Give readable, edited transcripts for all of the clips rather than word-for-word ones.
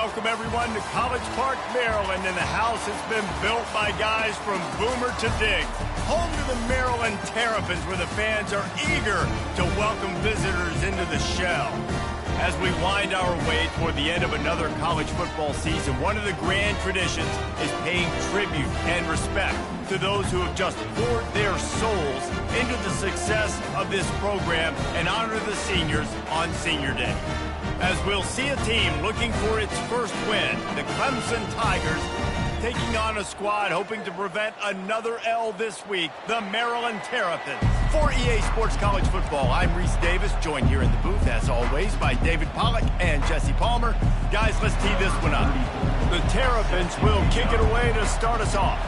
Welcome, everyone, to College Park, Maryland, and the house has been built by guys from Boomer to Dig. Home to the Maryland Terrapins, where the fans are eager to welcome visitors into the shell. As we wind our way toward the end of another college football season, one of the grand traditions is paying tribute and respect to those who have just poured their souls into the success of this program and honor the seniors on Senior Day. As we'll see a team looking for its first win, the Clemson Tigers taking on a squad hoping to prevent another L this week, the Maryland Terrapins. For EA Sports College Football, I'm Reese Davis, joined here in the booth, as always, by David Pollack and Jesse Palmer. Guys, let's tee this one up. The Terrapins will kick it away to start us off.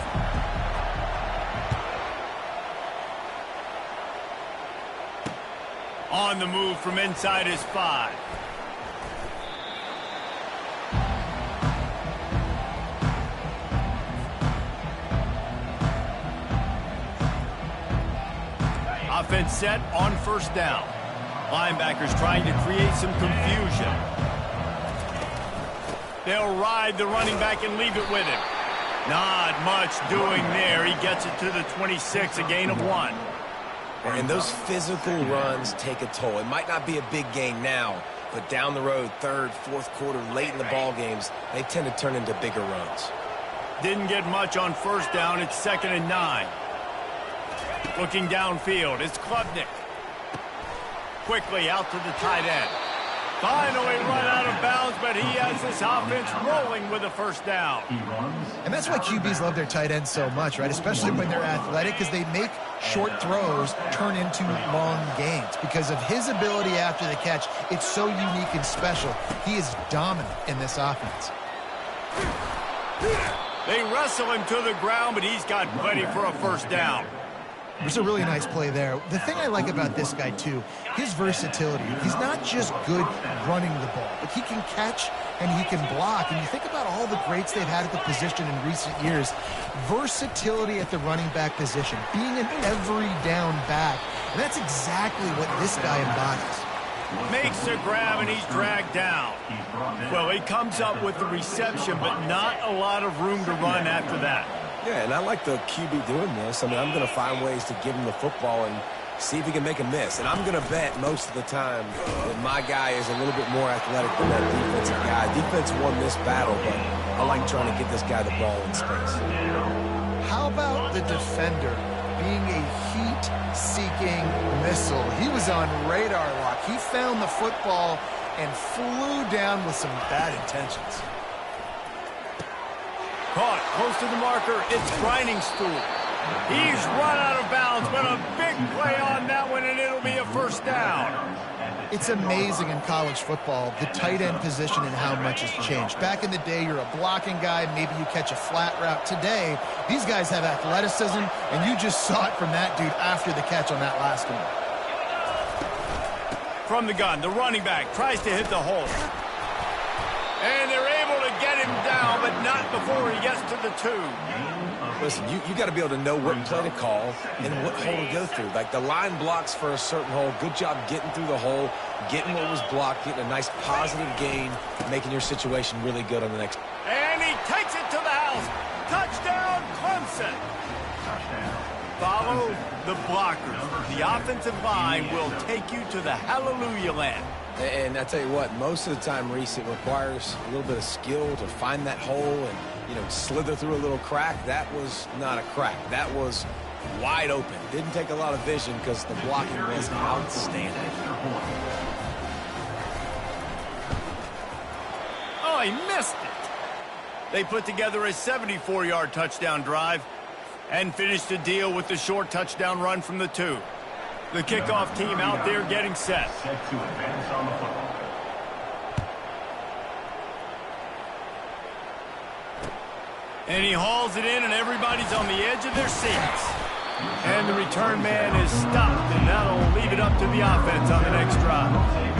On the move from inside his 5. Offense set on first down. Linebackers trying to create some confusion. They'll ride the running back and leave it with him. Not much doing there. He gets it to the 26, a gain of 1. And those physical runs take a toll. It might not be a big gain now, but down the road, third, fourth quarter, late in the ball games, they tend to turn into bigger runs. Didn't get much on first down. It's 2nd and 9. Looking downfield, it's Klubnik. Quickly out to the tight end. Finally run out of bounds, but he has this offense rolling with a first down. And that's why QBs love their tight ends so much, right? Especially when they're athletic, because they make short throws turn into long gains. Because of his ability after the catch, it's so unique and special. He is dominant in this offense. They wrestle him to the ground, but he's got plenty for a first down. There's a really nice play there. The thing I like about this guy, too, his versatility. He's not just good running the ball, but he can catch and he can block. And you think about all the greats they've had at the position in recent years. Versatility at the running back position, being an every down back. And that's exactly what this guy embodies. Makes the grab, and he's dragged down. Well, he comes up with the reception, but not a lot of room to run after that. Yeah, and I like the QB doing this. I mean, I'm going to find ways to give him the football and see if he can make a miss. And I'm going to bet most of the time that my guy is a little bit more athletic than that defensive guy. Defense won this battle, but I like trying to get this guy the ball in space. How about the defender being a heat-seeking missile? He was on radar lock. He found the football and flew down with some bad intentions. Caught close to the marker, it's Grinding Stool. He's run out of bounds, but a big play on that one, and it'll be a first down. It's amazing in college football, the tight end position and how much has changed. Back in the day, you're a blocking guy, maybe you catch a flat route. Today, these guys have athleticism, and you just saw it from that dude after the catch on that last one. From the gun, the running back tries to hit the hole. And they're able to get him down, but not before he gets to the 2. Listen, you got to be able to know what play to call and what hole to go through. Like the line blocks for a certain hole. Good job getting through the hole, getting what was blocked, getting a nice positive gain, making your situation really good on the next. And he takes it to the house. Touchdown, Clemson. Follow the blockers. The offensive line will take you to the hallelujah land. And I tell you what, most of the time, Reese, it requires a little bit of skill to find that hole and, slither through a little crack. That was not a crack. That was wide open. Didn't take a lot of vision because the blocking was outstanding. Oh, he missed it. They put together a 74-yard touchdown drive and finished the deal with the short touchdown run from the 2. The kickoff team out there getting set. And he hauls it in, and everybody's on the edge of their seats. And the return man is stopped, and that'll leave it up to the offense on the next drive.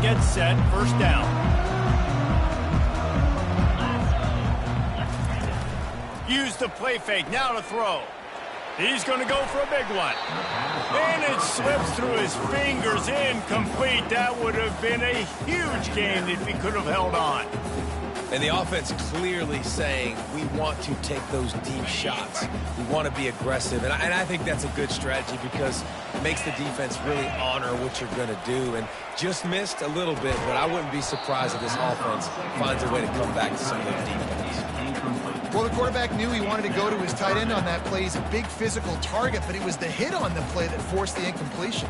Gets set. set, first down. Use the play fake, now to throw. He's going to go for a big one. And it slips through his fingers, incomplete. That would have been a huge gain if he could have held on. And the offense clearly saying, we want to take those deep shots. We want to be aggressive. And I think that's a good strategy because it makes the defense really honor what you're going to do. And just missed a little bit, but I wouldn't be surprised if this offense finds a way to come back to some of those defenses. Well, the quarterback knew he wanted to go to his tight end on that play. He's a big physical target, but it was the hit on the play that forced the incompletion.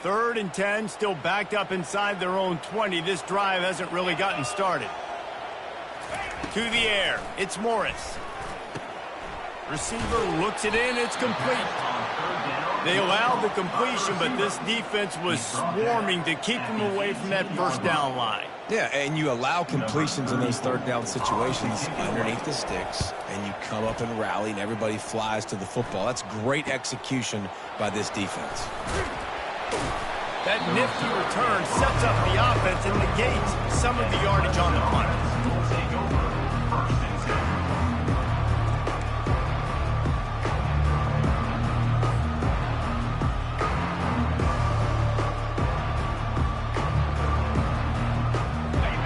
3rd and 10, still backed up inside their own 20. This drive hasn't really gotten started. To the air, it's Morris. Receiver looks it in, it's complete. They allowed the completion, but this defense was swarming to keep them away from that first down line. Yeah, and you allow completions in those 3rd down situations underneath the sticks, and you come up and rally, and everybody flies to the football. That's great execution by this defense. That nifty return sets up the offense and negates some of the yardage on the punt.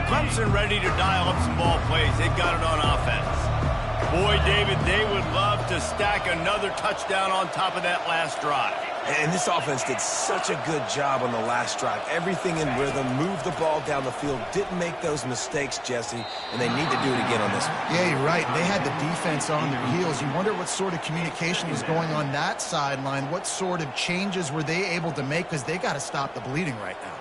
Clemson ready to dial up some ball plays. They've got it on offense. Boy, David, they would love to stack another touchdown on top of that last drive. And this offense did such a good job on the last drive. Everything in rhythm, moved the ball down the field, didn't make those mistakes, Jesse, and they need to do it again on this one. Yeah, you're right. They had the defense on their heels. You wonder what sort of communication was going on that sideline. What sort of changes were they able to make, because they got to stop the bleeding right now.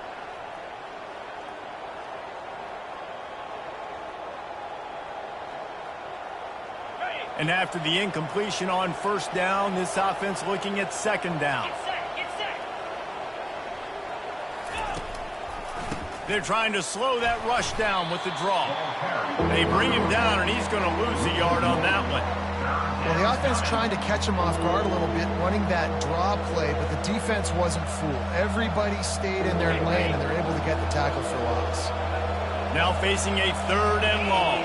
And after the incompletion on first down, this offense looking at 2nd down. They're trying to slow that rush down with the draw. They bring him down, and he's going to lose a yard on that one. Well, the offense trying to catch him off guard a little bit, running that draw play, but the defense wasn't fooled. Everybody stayed in their lane, and they're able to get the tackle for loss. Now facing a 3rd and long.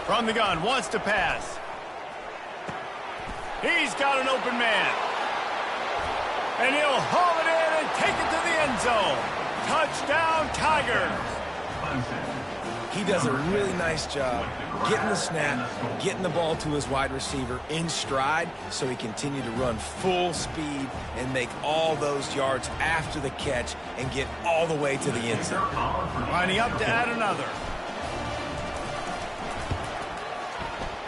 From the gun, wants to pass. He's got an open man. And he'll haul it in and take it to the end zone. Touchdown, Tigers. He does a really nice job getting the snap, getting the ball to his wide receiver in stride so he continue to run full speed and make all those yards after the catch and get all the way to the end zone. Lining up to add another.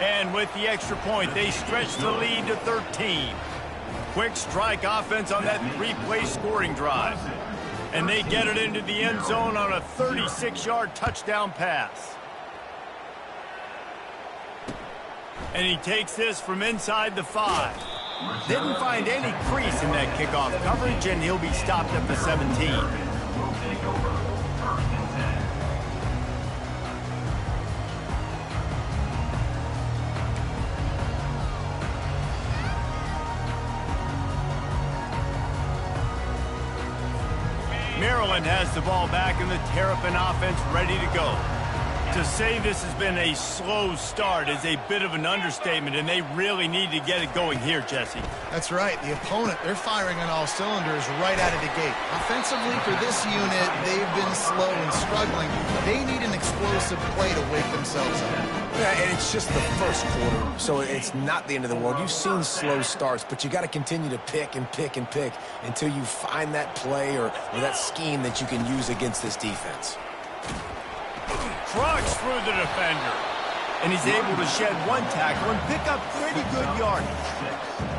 And with the extra point, they stretch the lead to 13. Quick strike offense on that 3-play scoring drive. And they get it into the end zone on a 36-yard touchdown pass. And he takes this from inside the 5. Didn't find any crease in that kickoff coverage, and he'll be stopped at the 17. Maryland has the ball back and the Terrapin offense ready to go. To say this has been a slow start is a bit of an understatement, and they really need to get it going here, Jesse. That's right. The opponent, they're firing on all cylinders right out of the gate. Offensively, for this unit, they've been slow and struggling. They need an explosive play to wake themselves up. Yeah, and it's just the first quarter, so it's not the end of the world. You've seen slow starts, but you got to continue to pick and pick and pick until you find that play or that scheme that you can use against this defense. Trucks through the defender. And he's able to shed one tackle and pick up pretty good yardage.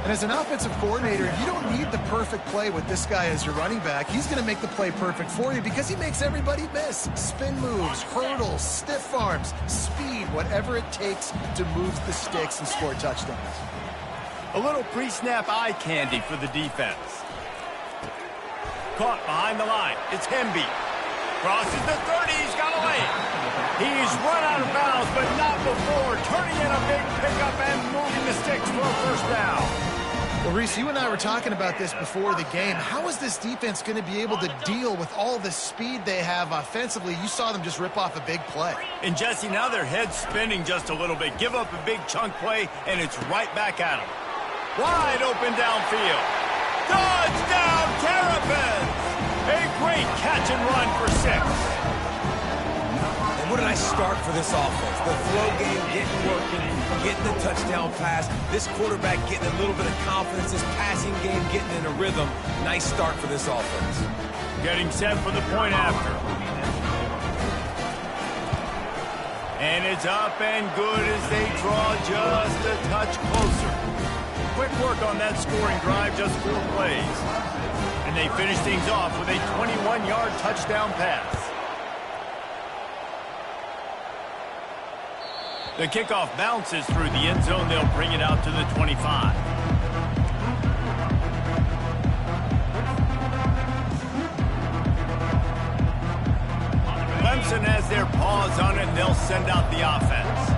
And as an offensive coordinator, you don't need the perfect play with this guy as your running back. He's going to make the play perfect for you because he makes everybody miss. Spin moves, hurdles, stiff arms, speed, whatever it takes to move the sticks and score touchdowns. A little pre-snap eye candy for the defense. Caught behind the line. It's Hemby. Crosses the 30. He's got away. He's run out of bounds, but not before turning in a big pickup and moving the sticks for a first down. Well, Reese, you and I were talking about this before the game. How is this defense going to be able to deal with all the speed they have offensively? You saw them just rip off a big play. And, Jesse, now their head's spinning just a little bit. Give up a big chunk play, and it's right back at them. Wide open downfield. Touchdown, Terrapins! A great catch and run for 6. What did I start for this offense? The throw game getting working, getting the touchdown pass. This quarterback getting a little bit of confidence. This passing game getting in a rhythm. Nice start for this offense. Getting set for the point after. And it's up and good as they draw just a touch closer. Quick work on that scoring drive, just 4 plays. And they finish things off with a 21-yard touchdown pass. The kickoff bounces through the end zone. They'll bring it out to the 25. Clemson has their paws on it, and they'll send out the offense.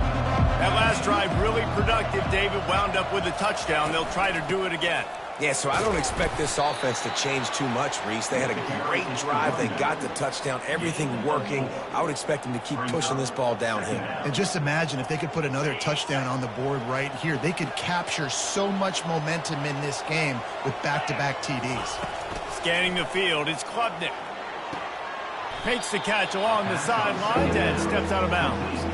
That last drive really productive. David wound up with a touchdown. They'll try to do it again. Yeah, so I don't expect this offense to change too much, Reese. They had a great drive. They got the touchdown. Everything working. I would expect them to keep pushing this ball downhill. And just imagine if they could put another touchdown on the board right here. They could capture so much momentum in this game with back-to-back TDs. Scanning the field, it's Klubnik. Makes the catch along the sidelines and steps out of bounds.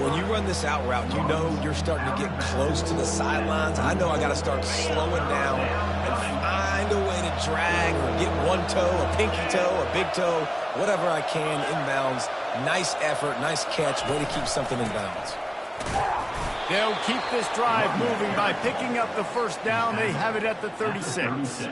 When you run this out route, you know you're starting to get close to the sidelines. I know I got to start slowing down and find a way to drag or get one toe, a pinky toe, a big toe, whatever I can inbounds. Nice effort, nice catch, way to keep something in bounds. They'll keep this drive moving by picking up the first down. They have it at the 36.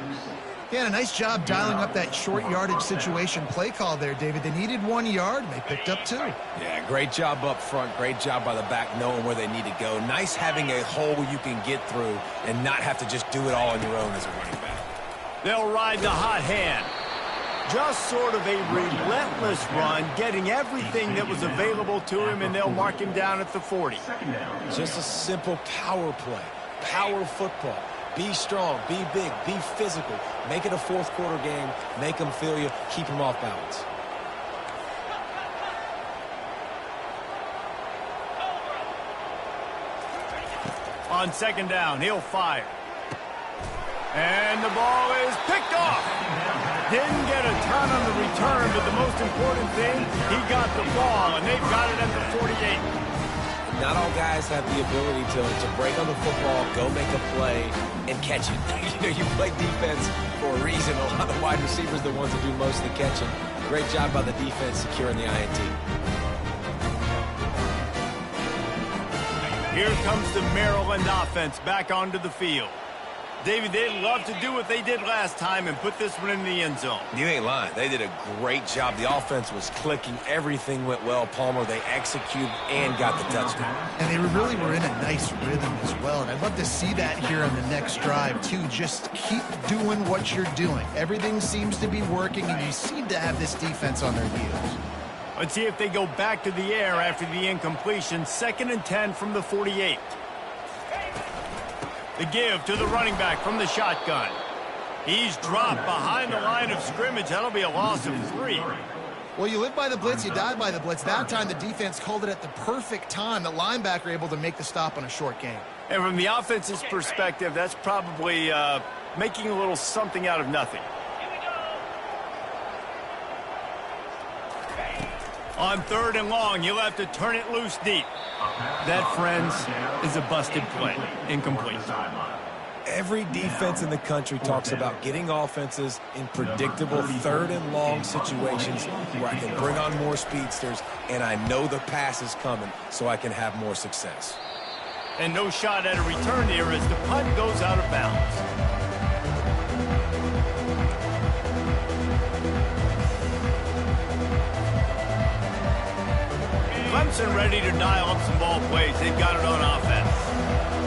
Yeah, and a nice job dialing up that short yardage situation play call there, David. They needed 1 yard, and they picked up 2. Yeah, great job up front. Great job by the back knowing where they need to go. Nice having a hole you can get through and not have to just do it all on your own as a running back. They'll ride the hot hand. Just sort of a relentless run, getting everything that was available to him, and they'll mark him down at the 40. Just a simple power play. Power football. Be strong, be big, be physical. Make it a fourth quarter game. Make them feel you. Keep them off balance. On second down, he'll fire. And the ball is picked off. Didn't get a ton on the return, but the most important thing, he got the ball, and they've got it at the 48. Not all guys have the ability to break on the football, go make a play, and catch it. You know, you play defense for a reason. A lot of wide receivers are the ones that do most of the catching. Great job by the defense securing the INT. Here comes the Maryland offense back onto the field. David, they'd love to do what they did last time and put this one in the end zone. You ain't lying. They did a great job. The offense was clicking. Everything went well. Palmer, they executed and got the touchdown. And they really were in a nice rhythm as well. And I'd love to see that here on the next drive, too. Just keep doing what you're doing. Everything seems to be working, and you seem to have this defense on their heels. Let's see if they go back to the air after the incompletion. 2nd and 10 from the 48. The give to the running back from the shotgun. He's dropped behind the line of scrimmage. That'll be a loss of 3. Well, you live by the blitz, you die by the blitz. That time the defense called it at the perfect time. The linebacker able to make the stop on a short gain. And from the offense's perspective, that's probably making a little something out of nothing. On 3rd and long, you'll have to turn it loose deep. That, friends, is a busted play. Incomplete. Every defense in the country talks about getting offenses in predictable 3rd and long situations where I can bring on more speedsters and I know the pass is coming so I can have more success. And no shot at a return here as the punt goes out of bounds. Clemson ready to dial up some ball plays. They've got it on offense.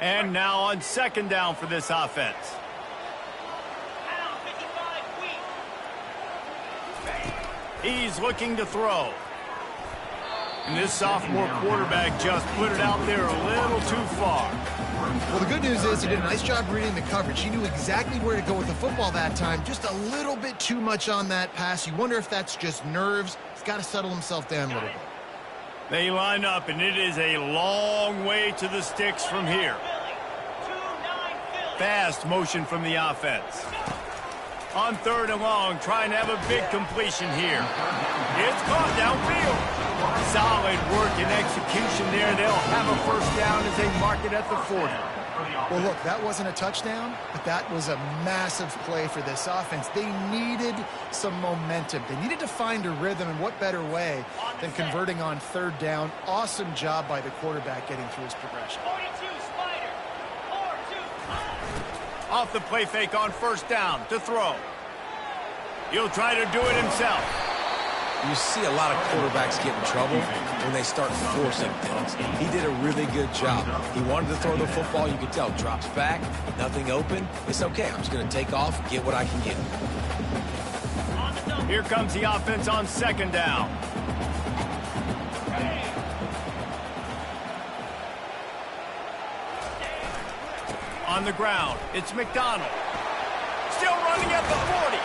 And now on second down for this offense. Down 55, weak. He's looking to throw. And this sophomore quarterback just put it out there a little too far. Well, the good news is he did a nice job reading the coverage. He knew exactly where to go with the football that time. Just a little bit too much on that pass. You wonder if that's just nerves. He's got to settle himself down a little bit. They line up, and it is a long way to the sticks from here. Fast motion from the offense. On third and long, trying to have a big completion here. It's caught downfield. Solid work and execution there. They'll have a first down as they mark it at the 40. Well, look, that wasn't a touchdown, but that was a massive play for this offense. They needed some momentum. They needed to find a rhythm, and what better way than converting on third down. Awesome job by the quarterback getting through his progression. 42, Spider. 4-2. Off the play fake on first down to throw. He'll try to do it himself. You see a lot of quarterbacks get in trouble when they start forcing things. He did a really good job. He wanted to throw the football. You could tell. Drops back, nothing open. It's okay. I'm just going to take off, get what I can get. Here comes the offense on second down. On the ground, it's McDonald. Still running at the 40.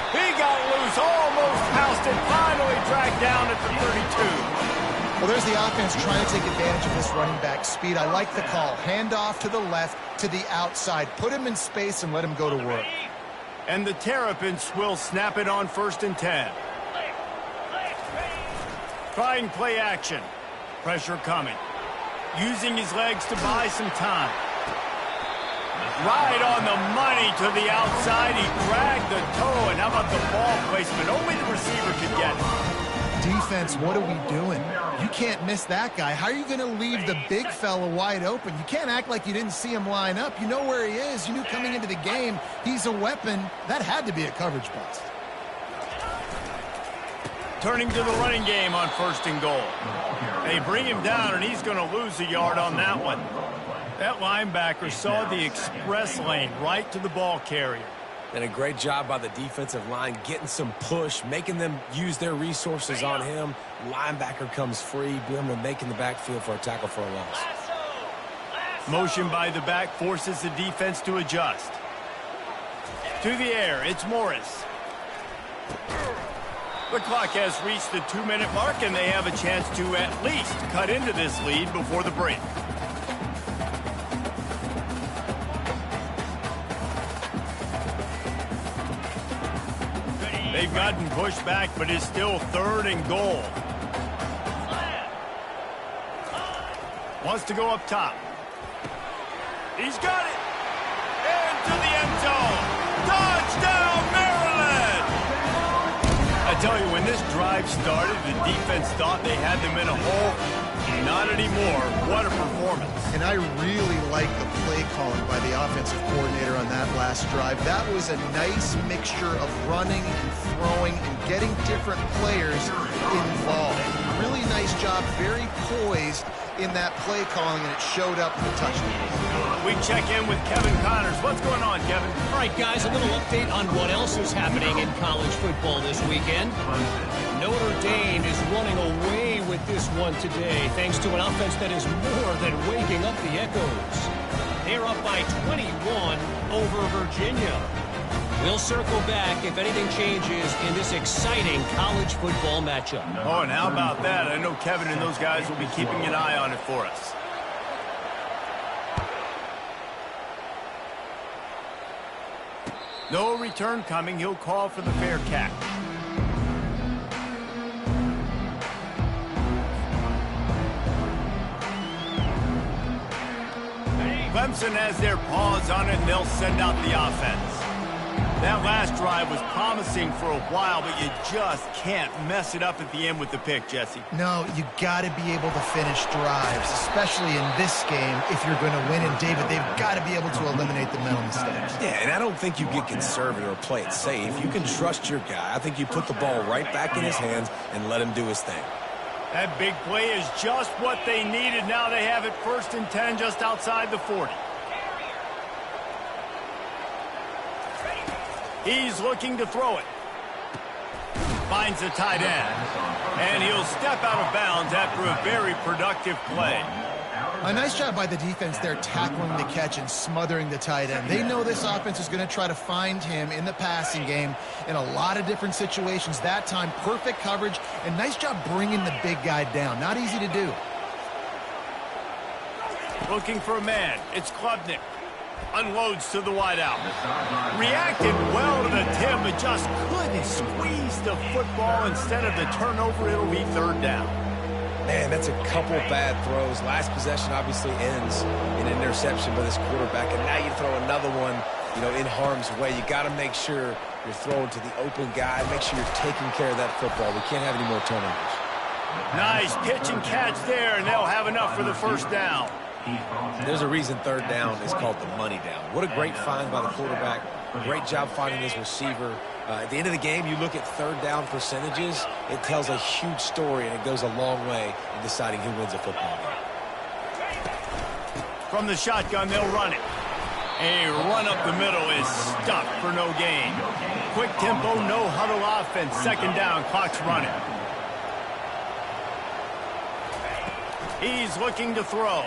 He got loose, almost passed it, finally dragged down at the 32. Well, there's the offense trying to take advantage of this running back speed. I like the call. Hand off to the left, to the outside. Put him in space and let him go to work. And the Terrapins will snap it on first and 10. Trying play action. Pressure coming. Using his legs to buy some time. Right on the money to the outside. He dragged the toe, and how about the ball placement? Only the receiver could get it. Defense, what are we doing? You can't miss that guy. How are you going to leave the big fella wide open? You can't act like you didn't see him line up. You know where he is. You knew coming into the game he's a weapon. That had to be a coverage bust. Turning to the running game on first and goal. They bring him down, and he's going to lose a yard on that one. That linebacker saw the express lane right to the ball carrier. And a great job by the defensive line getting some push, making them use their resources on him. Linebacker comes free, boom, and making the backfield for a tackle for a loss. Motion by the back forces the defense to adjust. To the air, it's Morris. The clock has reached the 2-minute mark, and they have a chance to at least cut into this lead before the break. They've gotten pushed back, but it's still third and goal. Wants to go up top. He's got it. Into the end zone. Touchdown, Maryland! I tell you, when this drive started, the defense thought they had them in a hole. Not anymore. What a performance. And I really like the play calling by the offensive coordinator on that last drive. That was a nice mixture of running and throwing and getting different players involved. Really nice job, very poised in that play calling, and it showed up in the touchdown. We check in with Kevin Connors. What's going on, Kevin? All right, guys, a little update on what else is happening in college football this weekend. Notre Dame is running away with this one today, thanks to an offense that is more than waking up the echoes. They're up by 21 over Virginia. We'll circle back if anything changes in this exciting college football matchup. Oh, and how about that? I know Kevin and those guys will be keeping an eye on it for us. No return coming. He'll call for the fair catch. Clemson has their paws on it, and they'll send out the offense. That last drive was promising for a while, but you just can't mess it up at the end with the pick, Jesse. No, you got to be able to finish drives, especially in this game if you're going to win. And, David, they've got to be able to eliminate the mental mistakes. Yeah, and I don't think you get conservative or play it safe. You can trust your guy. I think you put the ball right back in his hands and let him do his thing. That big play is just what they needed. Now they have it 1st and 10 just outside the 40. He's looking to throw it. Finds the tight end. And he'll step out of bounds after a very productive play. A nice job by the defense there tackling the catch and smothering the tight end. They know this offense is going to try to find him in the passing game in a lot of different situations. That time, perfect coverage and nice job bringing the big guy down. Not easy to do. Looking for a man. It's Klubnik. Unloads to the wideout. Reacted well to the tip, but just couldn't squeeze the football. Instead of the turnover, it'll be 3rd down. Man, that's a couple bad throws. Last possession obviously ends in an interception by this quarterback, and now you throw another one, in harm's way. You got to make sure you're throwing to the open guy. Make sure you're taking care of that football. We can't have any more turnovers. Nice pitch and catch there, and they'll have enough for the 1st down. There's a reason 3rd down is called the money down. What a great find by the quarterback. Great job finding his receiver. At the end of the game, you look at 3rd down percentages. It tells a huge story, and it goes a long way in deciding who wins a football game. From the shotgun, they'll run it. A run up the middle is stuffed for no gain. Quick tempo, no huddle offense. 2nd down, clock's running. He's looking to throw.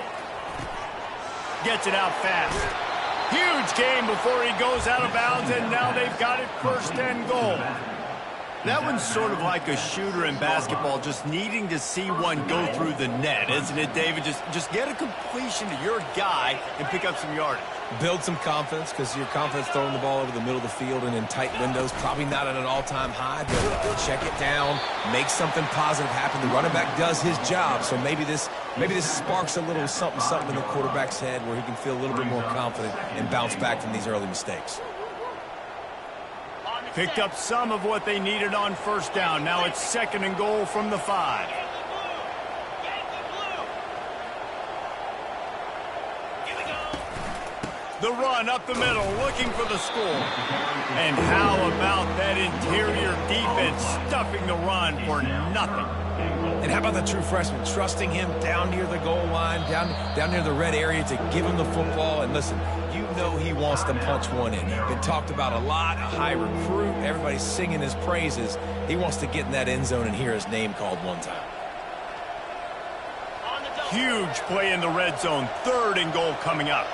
Gets it out fast. Huge gain before he goes out of bounds, and now they've got it 1st and goal. That one's sort of like a shooter in basketball, just needing to see one go through the net, isn't it, David? Just get a completion to your guy and pick up some yardage. Build some confidence, because your confidence throwing the ball over the middle of the field and in tight windows, probably not at an all-time high, but check it down, make something positive happen. The running back does his job, so maybe this sparks a little something in the quarterback's head where he can feel a little bit more confident and bounce back from these early mistakes. Picked up some of what they needed on 1st down. Now it's 2nd and goal from the 5. The run up the middle, looking for the score. And how about that interior defense stuffing the run for nothing? And how about the true freshman, trusting him down near the goal line, down near the red area to give him the football. And listen, you know he wants to punch one in. Been talked about a lot, a high recruit. Everybody's singing his praises. He wants to get in that end zone and hear his name called one time. Huge play in the red zone. 3rd and goal coming up.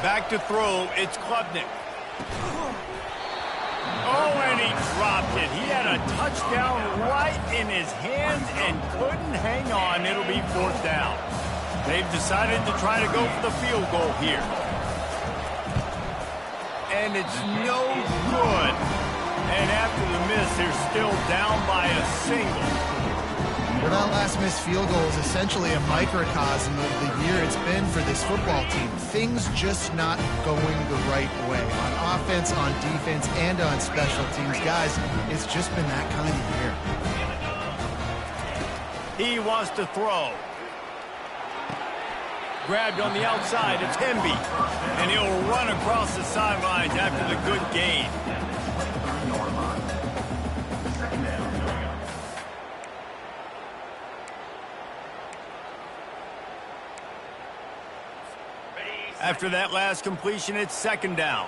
Back to throw, it's Klubnik. Oh, and he dropped it. He had a touchdown right in his hands and couldn't hang on. It'll be 4th down. They've decided to try to go for the field goal here. And it's no good. And after the miss, they're still down by a single. Well, that last missed field goal is essentially a microcosm of the year it's been for this football team. Things just not going the right way. On offense, on defense, and on special teams. Guys, it's just been that kind of year. He wants to throw. Grabbed on the outside, it's Hemby. And he'll run across the sidelines after the good gain. After that last completion, it's 2nd down.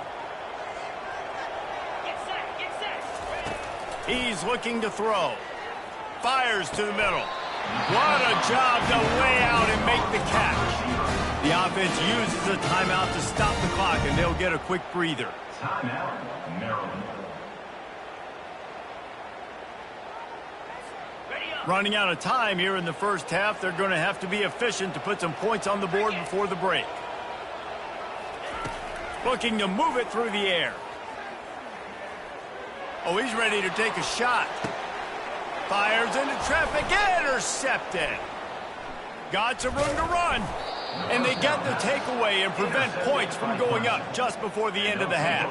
He's looking to throw. Fires to the middle. What a job to lay out and make the catch. The offense uses a timeout to stop the clock, and they'll get a quick breather. Timeout, Maryland. Running out of time here in the 1st half. They're going to have to be efficient to put some points on the board before the break. Looking to move it through the air. Oh, he's ready to take a shot. Fires into traffic. Intercepted. Got some room to run. And they get the takeaway and prevent points from going up just before the end of the half.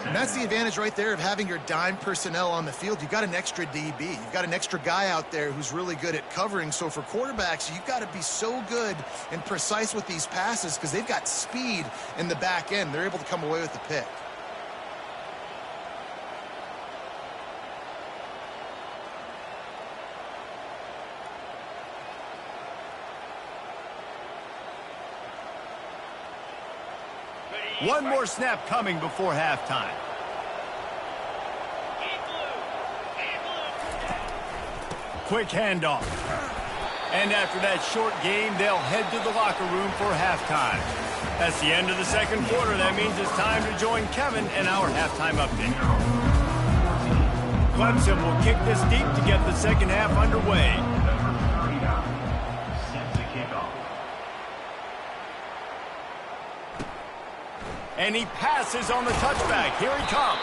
And that's the advantage right there of having your dime personnel on the field. You've got an extra DB. You've got an extra guy out there who's really good at covering. So for quarterbacks, you've got to be so good and precise with these passes because they've got speed in the back end. They're able to come away with the pick. One more snap coming before halftime. Quick handoff. And after that short game, they'll head to the locker room for halftime. That's the end of the second quarter. That means it's time to join Kevin and our halftime update. Clemson will kick this deep to get the second half underway. And he passes on the touchback. Here he comes.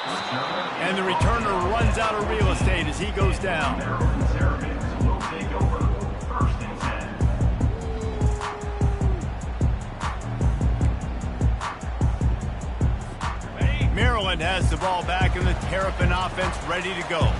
And the returner runs out of real estate as he goes down. Maryland has the ball back and the Terrapin offense ready to go.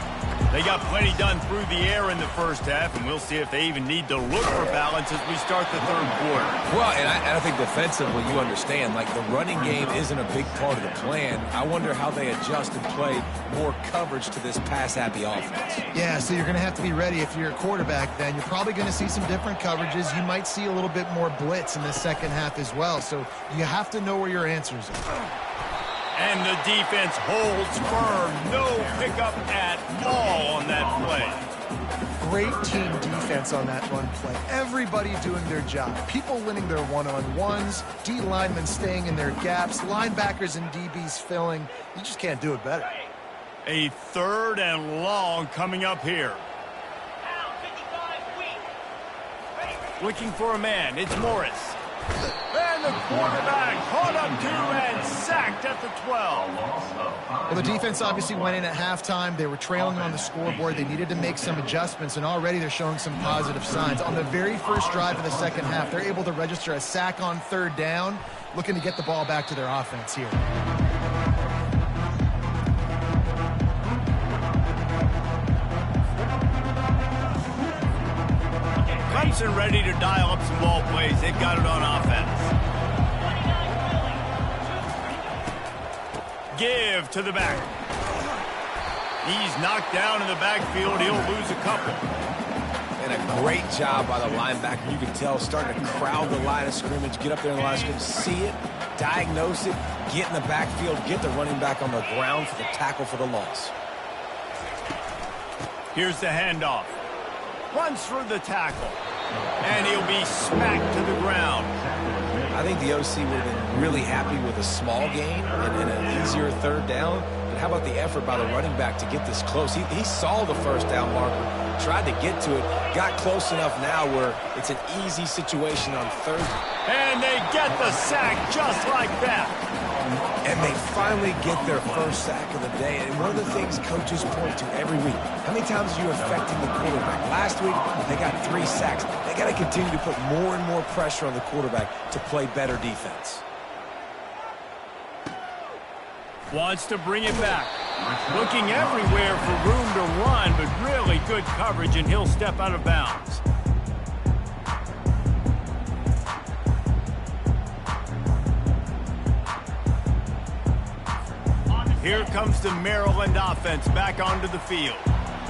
They got plenty done through the air in the first half, and we'll see if they even need to look for balance as we start the third quarter. Well, and I think defensively, you understand, like the running game isn't a big part of the plan. I wonder how they adjust and play more coverage to this pass-happy offense. Yeah, so you're going to have to be ready if you're a quarterback then. You're probably going to see some different coverages. You might see a little bit more blitz in the second half as well, so you have to know where your answers are. And the defense holds firm. No pickup at all on that play. Great team defense on that one play. Everybody doing their job. People winning their one-on-ones, D linemen staying in their gaps, linebackers and DBs filling. You just can't do it better. A third and long coming up here. Looking for a man. It's Morris. And the quarterback caught up to and sacked at the 12. Well, the defense obviously went in at halftime. They were trailing on the scoreboard. They needed to make some adjustments, and already they're showing some positive signs. On the very first drive of the second half, they're able to register a sack on third down, looking to get the ball back to their offense here. Clemson ready to dial up some ball plays. They've got it on offense. Give to the back. He's knocked down in the backfield. He'll lose a couple. And a great job by the linebacker. You can tell starting to crowd the line of scrimmage, get up there in the line of scrimmage, see it, diagnose it, get in the backfield, get the running back on the ground for the tackle for the loss. Here's the handoff. Runs through the tackle. And he'll be smacked to the ground. I think the OC would have been really happy with a small gain and an easier third down. But how about the effort by the running back to get this close? He saw the first down marker, tried to get to it, got close enough now where it's an easy situation on third. And they get the sack just like that. And they finally get their first sack of the day. And one of the things coaches point to every week, how many times are you affecting the quarterback? Last week, they got 3 sacks. They got to continue to put more and more pressure on the quarterback to play better defense. Wants to bring it back. Looking everywhere for room to run, but really good coverage, and he'll step out of bounds. Here comes the Maryland offense back onto the field.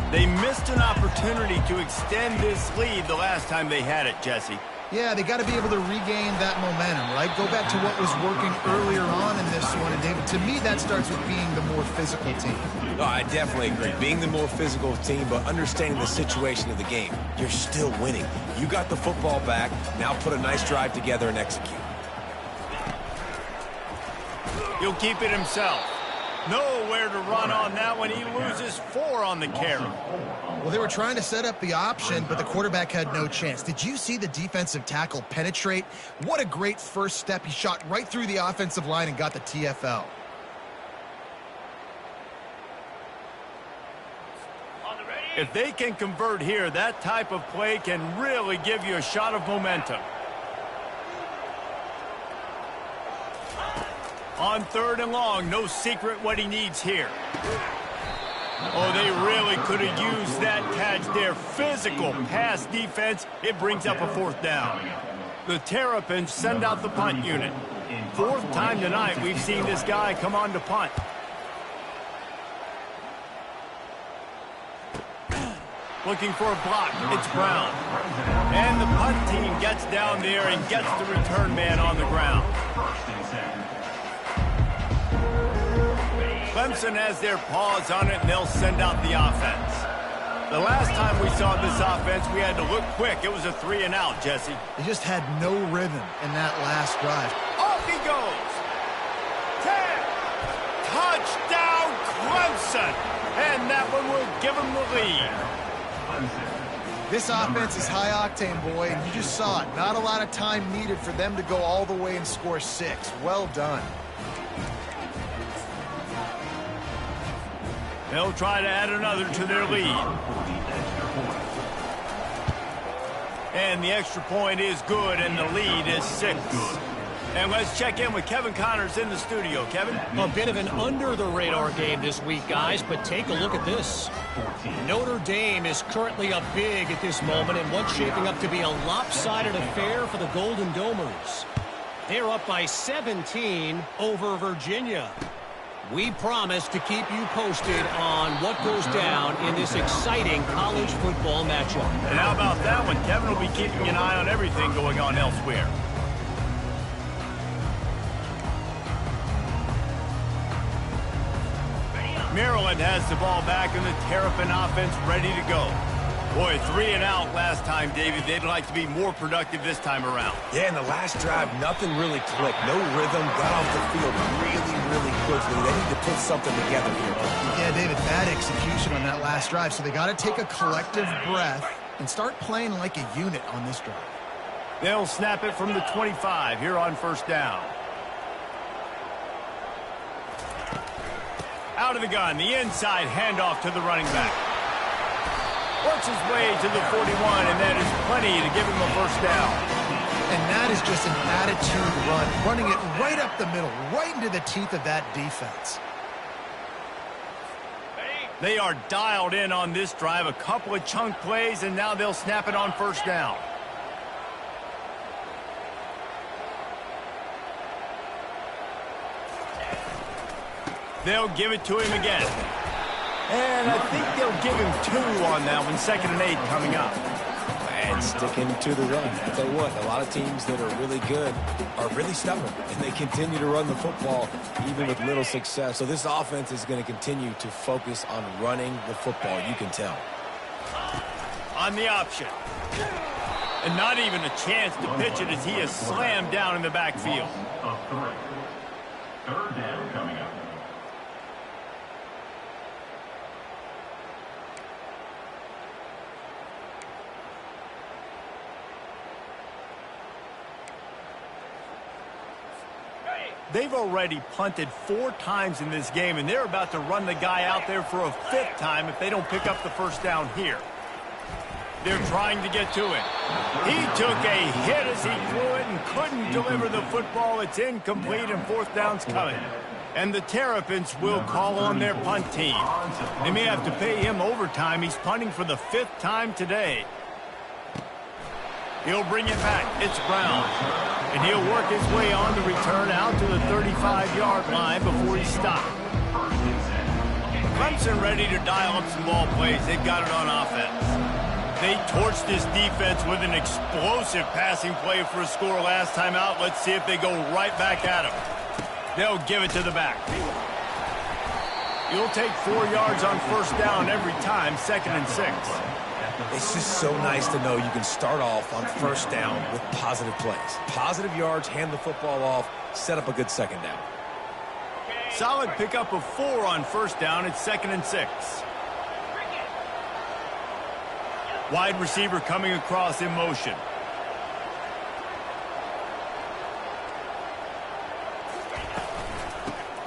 They missed an opportunity to extend this lead the last time they had it, Jesse. Yeah, they got to be able to regain that momentum, right? Go back to what was working earlier on in this one. And, David, to me, that starts with being the more physical team. No, I definitely agree. Being the more physical team, but understanding the situation of the game. You're still winning. You got the football back. Now put a nice drive together and execute. He'll keep it himself. Nowhere to run on that one. He loses 4 on the carry. Well, they were trying to set up the option, but the quarterback had no chance. Did you see the defensive tackle penetrate? What a great first step. He shot right through the offensive line and got the TFL. If they can convert here, that type of play can really give you a shot of momentum. On third and long, no secret what he needs here. Oh, they really could have used that catch there. Physical pass defense. It brings up a 4th down. The Terrapins send out the punt unit. 4th time tonight we've seen this guy come on to punt. Looking for a block. It's Brown. And the punt team gets down there and gets the return man on the ground. Clemson has their paws on it, and they'll send out the offense. The last time we saw this offense, we had to look quick. It was a 3-and-out, Jesse. He just had no rhythm in that last drive. Off he goes. 10. Touchdown, Clemson. And that one will give him the lead. This offense is high octane, boy, and you just saw it. Not a lot of time needed for them to go all the way and score 6. Well done. They'll try to add another to their lead. And the extra point is good, and the lead is 6. And let's check in with Kevin Connors in the studio. Kevin? A bit of an under-the-radar game this week, guys, but take a look at this. Notre Dame is currently up big at this moment in what's shaping up to be a lopsided affair for the Golden Domers. They're up by 17 over Virginia. We promise to keep you posted on what goes down in this exciting college football matchup. And how about that one? Kevin will be keeping an eye on everything going on elsewhere. Maryland has the ball back, and the Terrapin offense ready to go. Boy, 3-and-out last time, David. They'd like to be more productive this time around. Yeah, in the last drive, nothing really clicked. No rhythm. Got off the field really quickly. They need to put something together here. Yeah, David, bad execution on that last drive, so they got to take a collective breath and start playing like a unit on this drive. They'll snap it from the 25 here on first down. Out of the gun, the inside handoff to the running back. Works his way to the 41, and that is plenty to give him a first down. And that is just an attitude run, running it right up the middle, right into the teeth of that defense. They are dialed in on this drive, a couple of chunk plays, and now they'll snap it on first down. They'll give it to him again. And I think they'll give him 2 on that one. 2nd and 8 coming up. And sticking to the run. I'll tell you what, a lot of teams that are really good are really stubborn, and they continue to run the football even with little success. So this offense is going to continue to focus on running the football, you can tell. On the option. And not even a chance to pitch it as he is slammed down in the backfield. 3rd down coming up. They've already punted 4 times in this game, and they're about to run the guy out there for a 5th time if they don't pick up the first down here. They're trying to get to it. He took a hit as he threw it and couldn't deliver the football. It's incomplete, and 4th down's coming. And the Terrapins will call on their punt team. They may have to pay him overtime. He's punting for the 5th time today. He'll bring it back. It's Brown. And he'll work his way on the return out to the 35-yard line before he's stopped. Clemson ready to dial up some ball plays. They've got it on offense. They torched this defense with an explosive passing play for a score last time out. Let's see if they go right back at him. They'll give it to the back. You'll take 4 yards on first down every time, 2nd and 6. It's just so nice to know you can start off on first down with positive plays. Positive yards, hand the football off, set up a good 2nd down. Solid pickup of 4 on first down. It's 2nd and 6. Wide receiver coming across in motion.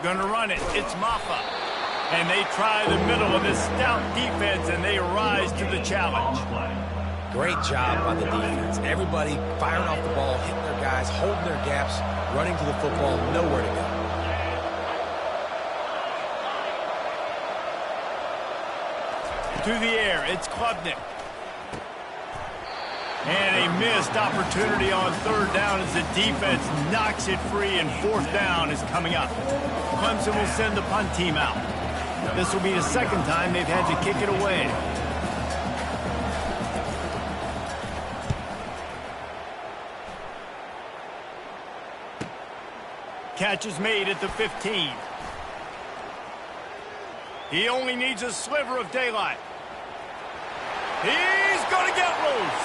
Gonna run it. It's Maffa. And they try the middle of this stout defense, and they rise to the challenge. Great job by the defense. Everybody firing off the ball, hitting their guys, holding their gaps, running to the football, nowhere to go. To the air, it's Klubnik. And a missed opportunity on 3rd down as the defense knocks it free, and 4th down is coming up. Clemson will send the punt team out. This will be the 2nd time they've had to kick it away. Catch is made at the 15. He only needs a sliver of daylight. He's going to get loose.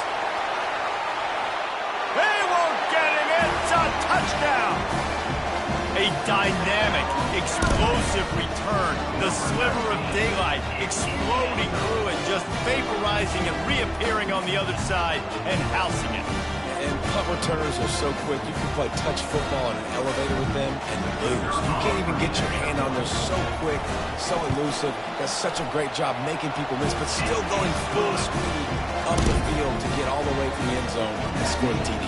They won't get him. It's a touchdown. A dynamic, explosive return. The sliver of daylight exploding through it, just vaporizing and reappearing on the other side and housing it. And punt returners are so quick. You can play touch football in an elevator with them and lose. You can't even get your hand on them. So quick, so elusive. Does such a great job making people miss, but still going full speed up the field to get all the way from the end zone and score the TD.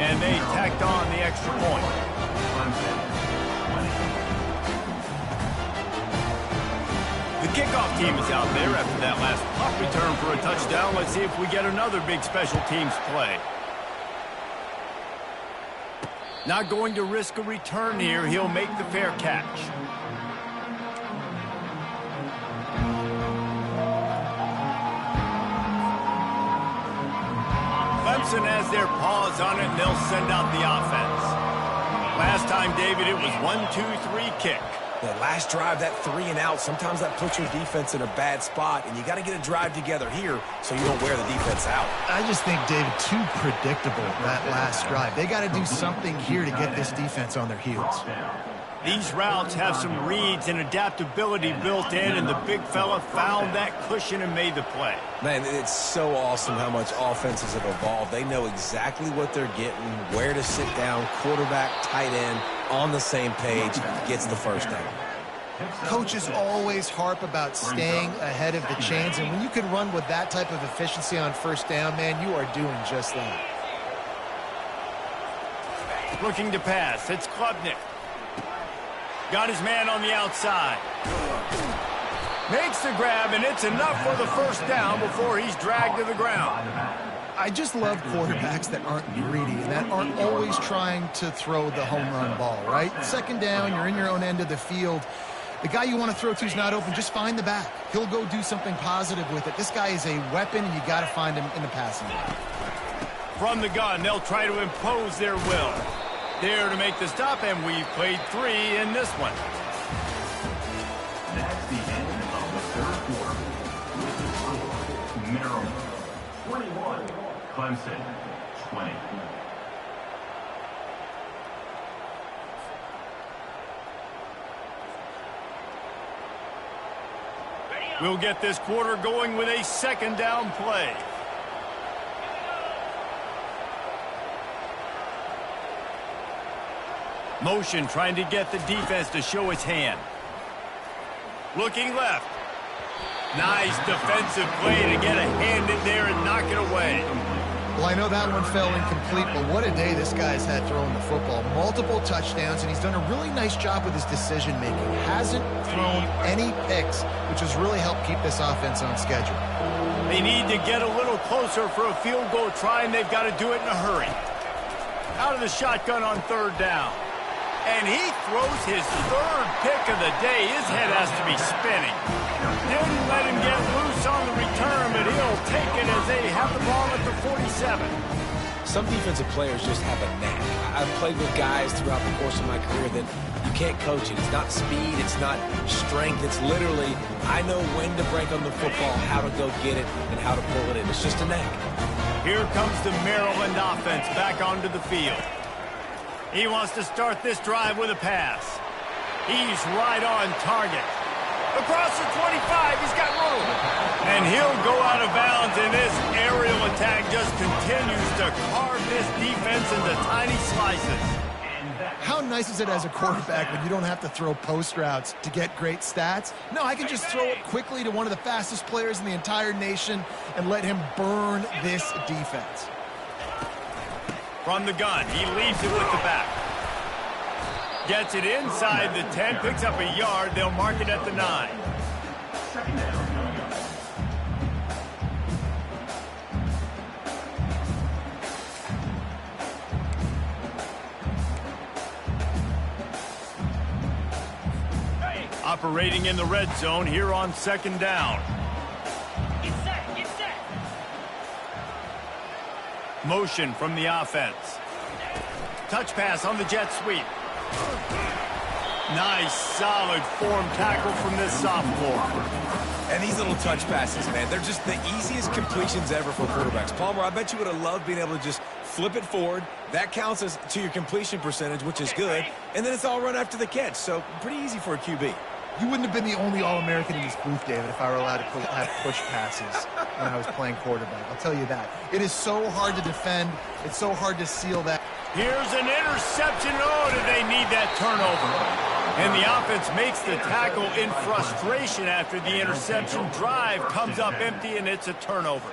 And they tacked on the extra point. The kickoff team is out there after that last punt return for a touchdown. Let's see if we get another big special teams play. Not going to risk a return here. He'll make the fair catch. Clemson has their paws on it, and they'll send out the offense. Last time, David, it was 1-2-3 kick. The last drive, that 3 and out, sometimes that puts your defense in a bad spot, and you got to get a drive together here so you don't wear the defense out. I just think, David, too predictable, that last drive. They got to do something here to get this defense on their heels. These routes have some reads and adaptability built in, and the big fella found that cushion and made the play. Man, it's so awesome how much offenses have evolved. They know exactly what they're getting, where to sit down, quarterback, tight end, on the same page, gets the first down. Coaches always harp about staying ahead of the chains, and when you can run with that type of efficiency on first down, man, you are doing just that. Looking to pass, it's Klubnik. Got his man on the outside. Makes the grab, and it's enough for the first down before he's dragged to the ground. I just love quarterbacks that aren't greedy and that aren't always trying to throw the home run ball, right? Second down, you're in your own end of the field. The guy you want to throw to is not open. Just find the back. He'll go do something positive with it. This guy is a weapon, and you got to find him in the passing game. From the gun, they'll try to impose their will. There to make the stop, and we've played 3 in this one. That's the end of the third quarter. With the score, Maryland 21, Clemson 20. We'll get this quarter going with a second down play. Motion trying to get the defense to show its hand. Looking left. Nice defensive play to get a hand in there and knock it away. Well, I know that one fell incomplete, but what a day this guy's had throwing the football. Multiple touchdowns, and he's done a really nice job with his decision-making. Hasn't thrown any picks, which has really helped keep this offense on schedule. They need to get a little closer for a field goal try, and they've got to do it in a hurry. Out of the shotgun on third down. And he throws his third pick of the day. His head has to be spinning. Didn't let him get loose on the return, but he'll take it as they have the ball at the 47. Some defensive players just have a knack. I've played with guys throughout the course of my career that you can't coach it. It's not speed. It's not strength. It's literally, I know when to break on the football, how to go get it, and how to pull it in. It's just a knack. Here comes the Maryland offense back onto the field. He wants to start this drive with a pass. He's right on target. Across the 25, he's got room. And he'll go out of bounds, and this aerial attack just continues to carve this defense into tiny slices. How nice is it as a quarterback when you don't have to throw post routes to get great stats? No, I can just throw it quickly to one of the fastest players in the entire nation and let him burn this defense. From the gun, he leaves it with the back. Gets it inside the 10, picks up a yard. They'll mark it at the 9. Second down coming up. Operating in the red zone here on second down. Get set, get set. Motion from the offense. Touch pass on the jet sweep. Nice, solid form tackle from this sophomore. And these little touch passes, man, they're just the easiest completions ever for quarterbacks. Palmer, I bet you would have loved being able to just flip it forward. That counts as to your completion percentage, which is good. And then it's all run after the catch, so pretty easy for a QB. You wouldn't have been the only All-American in this booth, David, if I were allowed to have push passes when I was playing quarterback. I'll tell you that. It is so hard to defend. It's so hard to seal that. Here's an interception. Oh, did they need that turnover? And the offense makes the tackle in frustration after the interception. Drive comes up empty, and it's a turnover.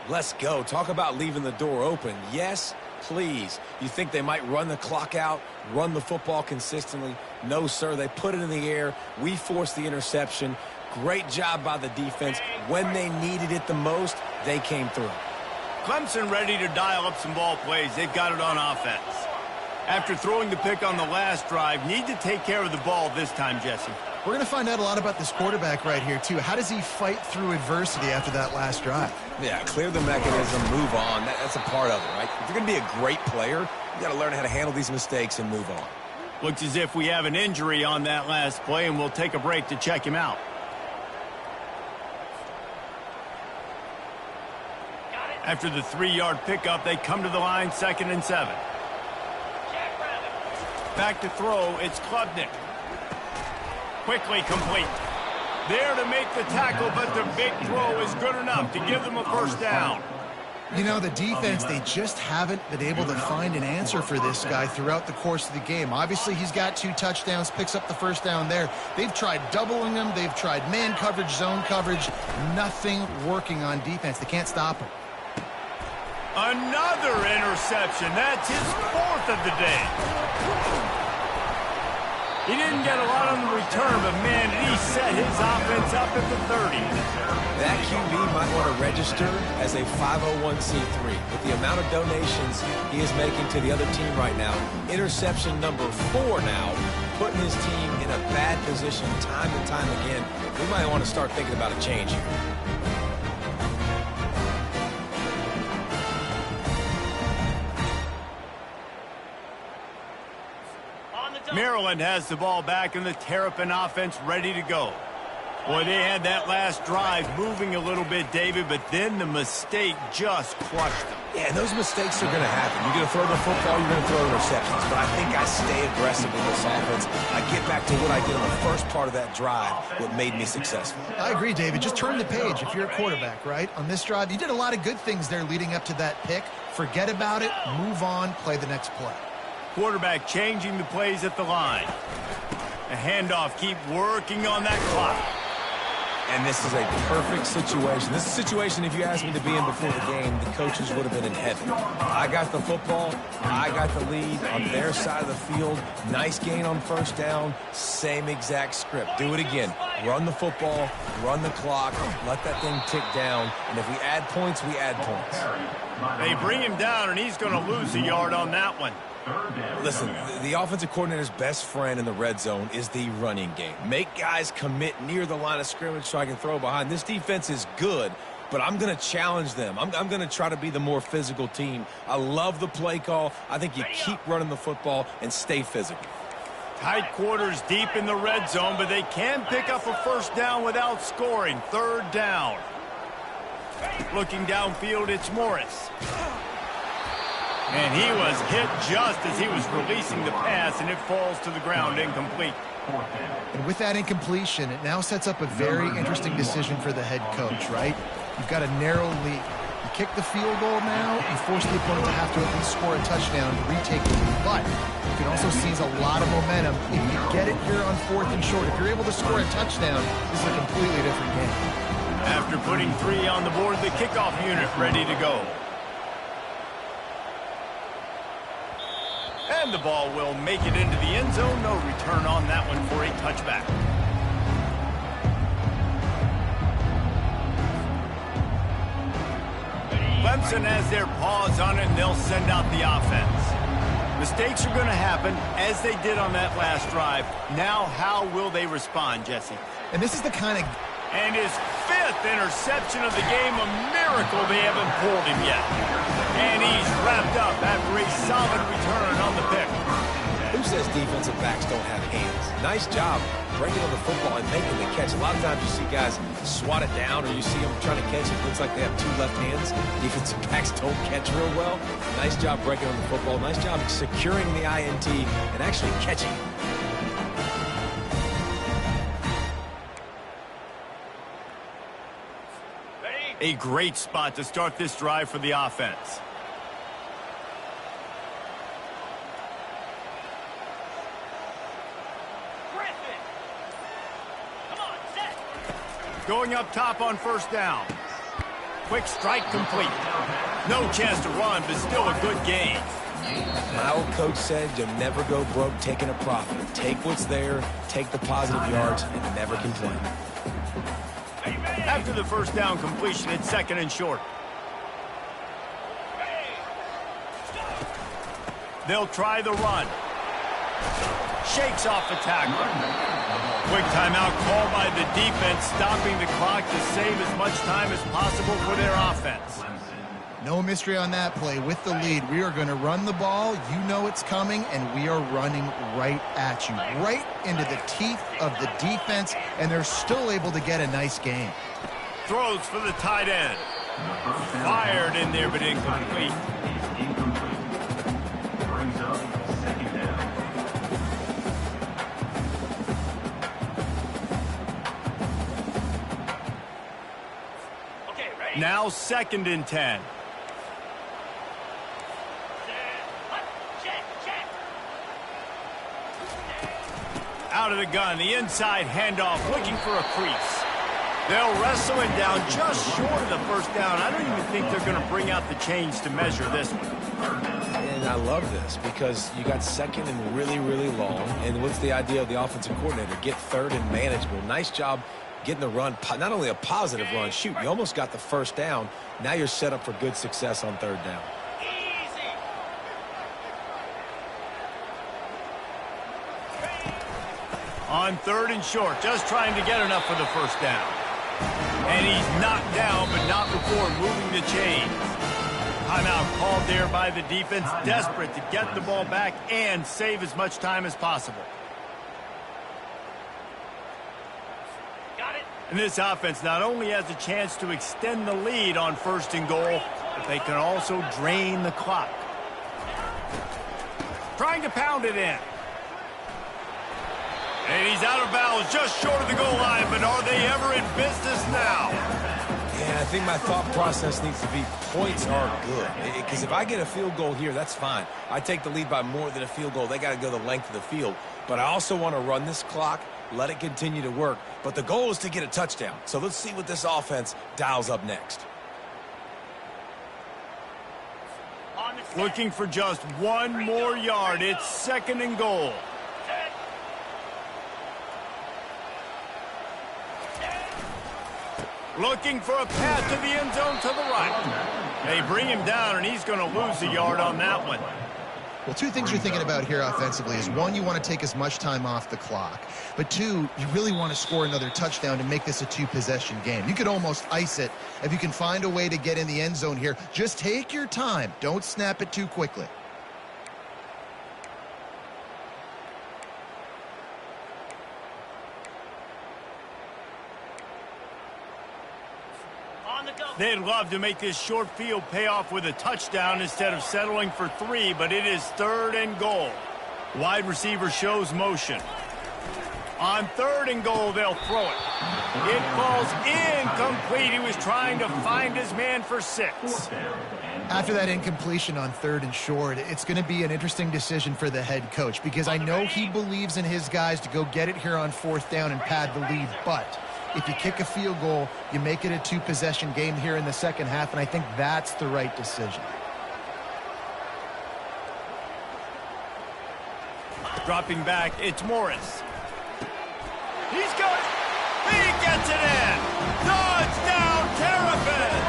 Let's go. Talk about leaving the door open. Yes, please. You think they might run the clock out, run the football consistently? No, sir. They put it in the air. We forced the interception. Great job by the defense. When they needed it the most, they came through. Clemson ready to dial up some ball plays. They've got it on offense. After throwing the pick on the last drive, need to take care of the ball this time, Jesse. We're going to find out a lot about this quarterback right here, too. How does he fight through adversity after that last drive? Yeah, clear the mechanism, move on. That's a part of it, right? If you're going to be a great player, you got to learn how to handle these mistakes and move on. Looks as if we have an injury on that last play, and we'll take a break to check him out. After the 3-yard pickup, they come to the line, 2nd and 7. Back to throw, it's Klubnik. Quickly complete. There to make the tackle, but the big throw is good enough to give them a first down. You know, the defense, they just haven't been able to find an answer for this guy throughout the course of the game. Obviously, he's got 2 touchdowns, picks up the first down there. They've tried doubling him. They've tried man coverage, zone coverage. Nothing working on defense. They can't stop him. Another interception. That's his 4th of the day. He didn't get a lot on the return, but, man, did he set his offense up at the 30. That QB might want to register as a 501c3. With the amount of donations he is making to the other team right now, interception number 4 now, putting his team in a bad position time and time again. We might want to start thinking about a change here. Maryland has the ball back and the Terrapin offense ready to go. Boy, they had that last drive moving a little bit, David, but then the mistake just crushed them. Yeah, and those mistakes are going to happen. You're going to throw the football, you're going to throw interceptions. But I think I stay aggressive with this offense. I get back to what I did on the first part of that drive, what made me successful. I agree, David. Just turn the page if you're a quarterback, right? On this drive, you did a lot of good things there leading up to that pick. Forget about it, move on, play the next play. Quarterback changing the plays at the line. A handoff, keep working on that clock. And this is a perfect situation. This is a situation, if you asked me to be in before the game, the coaches would have been in heaven. I got the football. I got the lead on their side of the field. Nice gain on first down. Same exact script. Do it again. Run the football, run the clock, let that thing tick down. And if we add points, we add points. They bring him down, and he's going to lose a yard on that one. Listen, the offensive coordinator's best friend in the red zone is the running game. Make guys commit near the line of scrimmage so I can throw behind. This defense is good, but I'm going to challenge them. I'm going to try to be the more physical team. I love the play call. I think you keep running the football and stay physical. Tight quarters deep in the red zone, but they can pick up a first down without scoring. 3rd down. Looking downfield, it's Morris. And he was hit just as he was releasing the pass, and it falls to the ground incomplete. And with that incompletion, it now sets up a very interesting decision for the head coach, right? You've got a narrow lead. You kick the field goal now, you force the opponent to have to at least score a touchdown to retake the lead. But you can also seize a lot of momentum if you get it here on 4th and short. If you're able to score a touchdown, this is a completely different game. After putting 3 on the board, the kickoff unit ready to go. And the ball will make it into the end zone. No return on that one for a touchback. Clemson has their paws on it, and they'll send out the offense. Mistakes are going to happen, as they did on that last drive. Now, how will they respond, Jesse? And this is the kind of... And his 5th interception of the game, a miracle they haven't pulled him yet. And he's wrapped up after a solid return on the pick. Who says defensive backs don't have hands? Nice job breaking on the football and making the catch. A lot of times you see guys swat it down, or you see them trying to catch it. It looks like they have two left hands. Defensive backs don't catch real well. Nice job breaking on the football. Nice job securing the INT and actually catching it. A great spot to start this drive for the offense. Going up top on first down. Quick strike complete. No chance to run, but still a good gain. My old coach said you'll never go broke taking a profit. Take what's there, take the positive yards, and never complain. After the first down completion, it's second and short. They'll try the run. Shakes off the tackle. Quick timeout called by the defense, stopping the clock to save as much time as possible for their offense. No mystery on that play. With the lead, we are going to run the ball. You know it's coming, and we are running right at you, right into the teeth of the defense, and they're still able to get a nice gain. Throws for the tight end. Fired in there, but incomplete. Brings up second down. Now second and 10. Out of the gun, the inside handoff, looking for a crease. They'll wrestle it down just short of the first down. I don't even think they're going to bring out the chains to measure this one. And I love this because you got second and really, really long. And what's the idea of the offensive coordinator? Get third and manageable. Nice job getting the run, not only a positive run, shoot, you almost got the first down. Now you're set up for good success on third down. On third and short, just trying to get enough for the first down. And he's knocked down, but not before moving the chains. Timeout called there by the defense, desperate to get the ball back and save as much time as possible. And this offense not only has a chance to extend the lead on first and goal, but they can also drain the clock. Trying to pound it in. And he's out of bounds just short of the goal line, but are they ever in business now? Yeah, I think my thought process needs to be points are good. Because if I get a field goal here, that's fine. I take the lead by more than a field goal. They got to go the length of the field. But I also want to run this clock, let it continue to work. But the goal is to get a touchdown. So let's see what this offense dials up next. Looking for just one more yard. It's second and goal. Looking for a pass to the end zone to the right. They bring him down, and he's going to lose a yard on that one. Well, two things you're thinking about here offensively is, one, you want to take as much time off the clock. But two, you really want to score another touchdown to make this a two-possession game. You could almost ice it if you can find a way to get in the end zone here. Just take your time. Don't snap it too quickly. They'd love to make this short field pay off with a touchdown instead of settling for 3, but it is third and goal. Wide receiver shows motion. On third and goal, they'll throw it. It falls incomplete. He was trying to find his man for 6. After that incompletion on third and short, it's going to be an interesting decision for the head coach, because I know he believes in his guys to go get it here on fourth down and pad the lead, but if you kick a field goal, you make it a two-possession game here in the second half, and I think that's the right decision. Dropping back, it's Morris. He's going. He gets it in. Touchdown, Terrapins!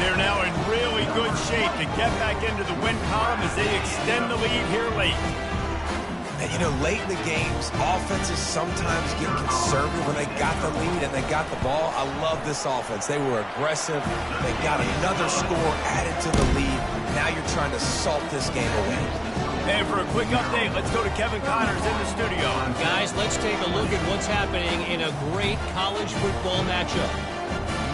They're now in really good shape to get back into the win column as they extend the lead here late. And, you know, late in the games, offenses sometimes get conservative when they got the lead and they got the ball. I love this offense. They were aggressive. They got another score added to the lead. Now you're trying to salt this game away. And for a quick update, let's go to Kevin Connors in the studio. Guys, let's take a look at what's happening in a great college football matchup.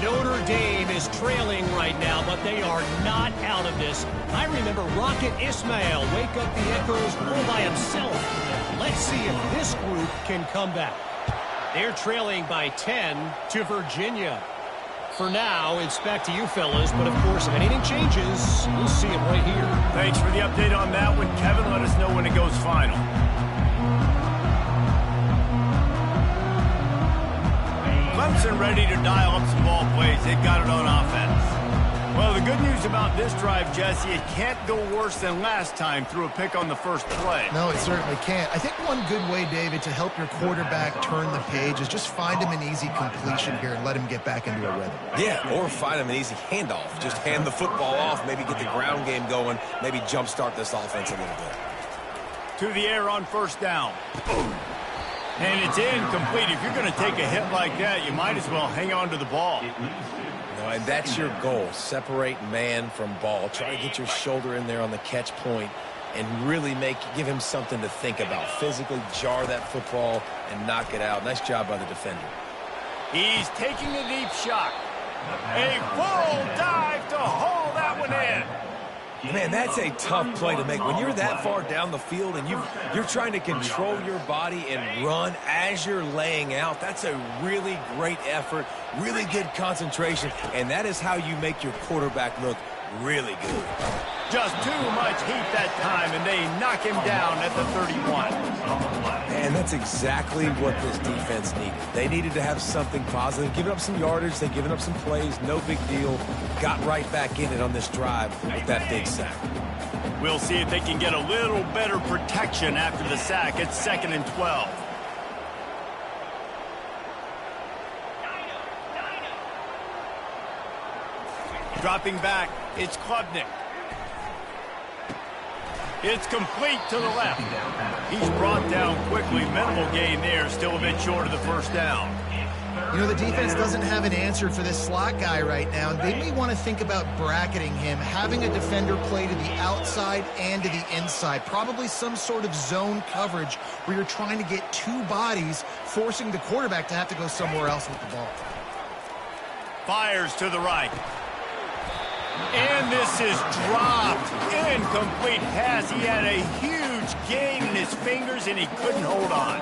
Notre Dame is trailing right now, but they are not out of this. I remember Rocket Ismail wake up the echoes all by himself. Let's see if this group can come back. They're trailing by 10 to Virginia. For now, it's back to you fellas, but of course, if anything changes, we'll see it right here. Thanks for the update on that one, Kevin. Let us know when it goes final. Clemson ready to dial up some ball plays. They've got it on offense. Well, the good news about this drive, Jesse, it can't go worse than last time through a pick on the first play. No, it certainly can't. I think one good way, David, to help your quarterback turn the page is just find him an easy completion here and let him get back into a rhythm. Yeah, or find him an easy handoff. Just hand the football off, maybe get the ground game going, maybe jumpstart this offense a little bit. To the air on first down. And it's incomplete. If you're going to take a hit like that, you might as well hang on to the ball. And that's your goal. Separate man from ball. Try to get your shoulder in there on the catch point and really give him something to think about. Physically jar that football and knock it out. Nice job by the defender. He's taking a deep shot. A full dive to haul that one in. Man, that's a tough play to make. When you're that far down the field and you're trying to control your body and run as you're laying out, that's a really great effort, really good concentration, and that is how you make your quarterback look really good. Just too much heat that time, and they knock him down at the 31. And that's exactly what this defense needed. They needed to have something positive. Giving up some yardage, they've given up some plays, no big deal. Got right back in it on this drive with that big sack. We'll see if they can get a little better protection after the sack. It's 2nd and 12. Dropping back, it's Klubnik. It's complete to the left. He's brought down quickly. Minimal gain there, still a bit short of the first down. You know, the defense doesn't have an answer for this slot guy right now. They may want to think about bracketing him, having a defender play to the outside and to the inside. Probably some sort of zone coverage where you're trying to get two bodies, forcing the quarterback to have to go somewhere else with the ball. Fires to the right. And this is dropped. Incomplete pass. He had a huge gain in his fingers, and he couldn't hold on.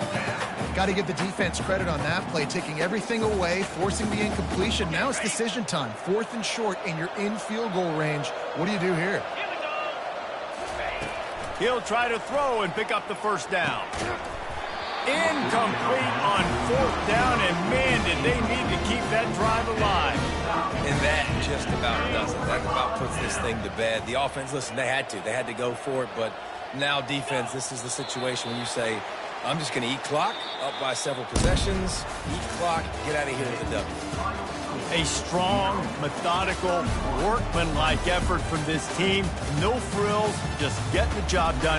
Got to give the defense credit on that play, taking everything away, forcing the incompletion. Now it's decision time. 4th and short, and you're in field goal range. What do you do here? He'll try to throw and pick up the first down. Incomplete on 4th down, and man, did they need to keep that drive alive. And that just about does it. That about puts this thing to bed. The offense, listen, they had to go for it, but now defense, this is the situation when you say, I'm just going to eat clock, up by several possessions, eat clock, get out of here with a W. A strong, methodical, workmanlike effort from this team. No frills, just getting the job done.